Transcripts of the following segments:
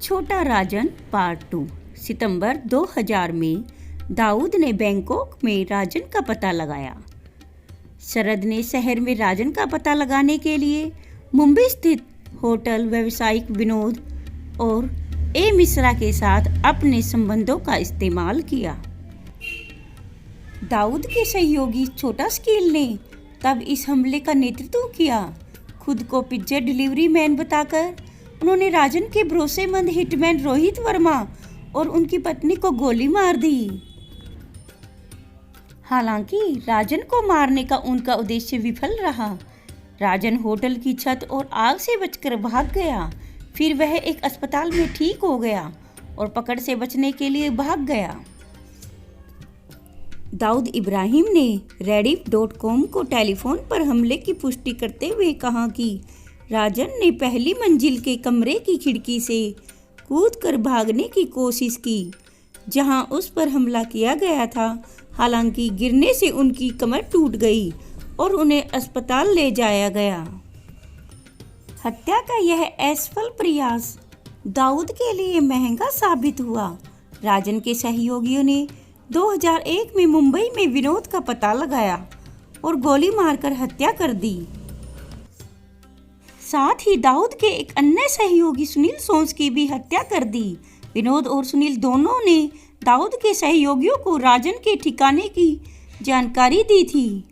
छोटा राजन पार्ट 2। सितंबर 2000 में दाऊद ने बैंकॉक में राजन का पता लगाया। शरद ने शहर में राजन का पता लगाने के लिए मुंबई स्थित होटल व्यावसायिक विनोद और ए मिश्रा के साथ अपने संबंधों का इस्तेमाल किया। दाऊद के सहयोगी छोटा स्कील ने तब इस हमले का नेतृत्व किया। खुद को पिज्जा डिलीवरी मैन बताकर उन्होंने राजन के भरोसेमंद हिटमैन रोहित वर्मा और उनकी पत्नी को गोली मार दी। हालांकि राजन को मारने का उनका उद्देश्य विफल रहा। राजन होटल की छत और आग से बचकर भाग गया। फिर वह एक अस्पताल में ठीक हो गया और पकड़ से बचने के लिए भाग गया। दाऊद इब्राहिम ने Rediff.com को टेलीफोन पर हमले की पुष्टि करते हुए कहा कि राजन ने पहली मंजिल के कमरे की खिड़की से कूदकर भागने की कोशिश की जहां उस पर हमला किया गया था। हालांकि गिरने से उनकी कमर टूट गई और उन्हें अस्पताल ले जाया गया। हत्या का यह असफल प्रयास दाऊद के लिए महंगा साबित हुआ। राजन के सहयोगियों ने 2001 में मुंबई में विनोद का पता लगाया और गोली मारकर हत्या कर दी। साथ ही दाऊद के एक अन्य सहयोगी सुनील सोंस की भी हत्या कर दी। विनोद और सुनील दोनों ने दाऊद के सहयोगियों को राजन के ठिकाने की जानकारी दी थी।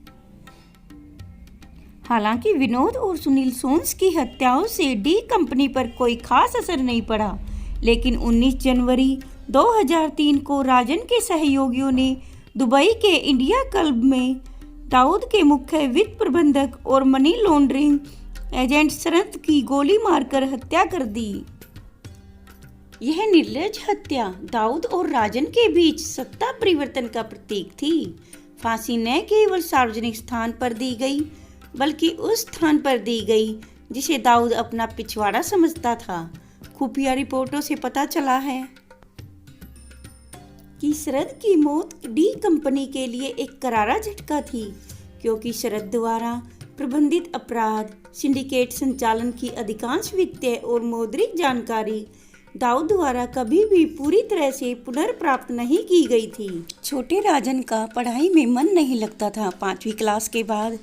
हालांकि विनोद और सुनील सोंस की हत्याओं से डी कंपनी पर कोई खास असर नहीं पड़ा, लेकिन 19 जनवरी 2003 को राजन के सहयोगियों ने दुबई के इंडिया क्लब में दाऊद के मुख्य वित्त प्रबंधक और मनी लॉन्ड्रिंग एजेंट शरद की गोली मारकर हत्या कर दी। यह निर्लज हत्या दाऊद और राजन के बीच सत्ता परिवर्तन का प्रतीक थी। फांसी न केवल सार्वजनिक स्थान पर दी गई, बल्कि उस स्थान पर दी गई जिसे दाऊद अपना पिछवाड़ा समझता था। खुफिया रिपोर्टों से पता चला है कि शरद की मौत डी कंपनी के लिए एक करारा झटका थी, क्योंकि शरद द्वारा प्रबंधित अपराध सिंडिकेट संचालन की अधिकांश वित्तीय और मौद्रिक जानकारी दाऊद द्वारा कभी भी पूरी तरह से पुनर्प्राप्त नहीं की गई थी। छोटे राजन का पढ़ाई में मन नहीं लगता था। 5वीं क्लास के बाद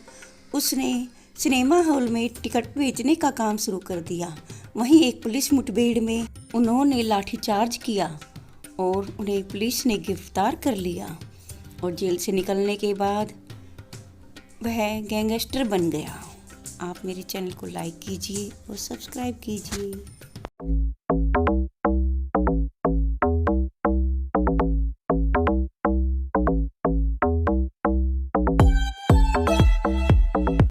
उसने सिनेमा हॉल में टिकट बेचने का काम शुरू कर दिया। वहीं एक पुलिस मुठभेड़ में उन्होंने लाठीचार्ज किया और उन्हें पुलिस ने गिरफ्तार कर लिया और जेल से निकलने के बाद वह गैंगस्टर बन गया। आप मेरे चैनल को लाइक कीजिए और सब्सक्राइब कीजिए।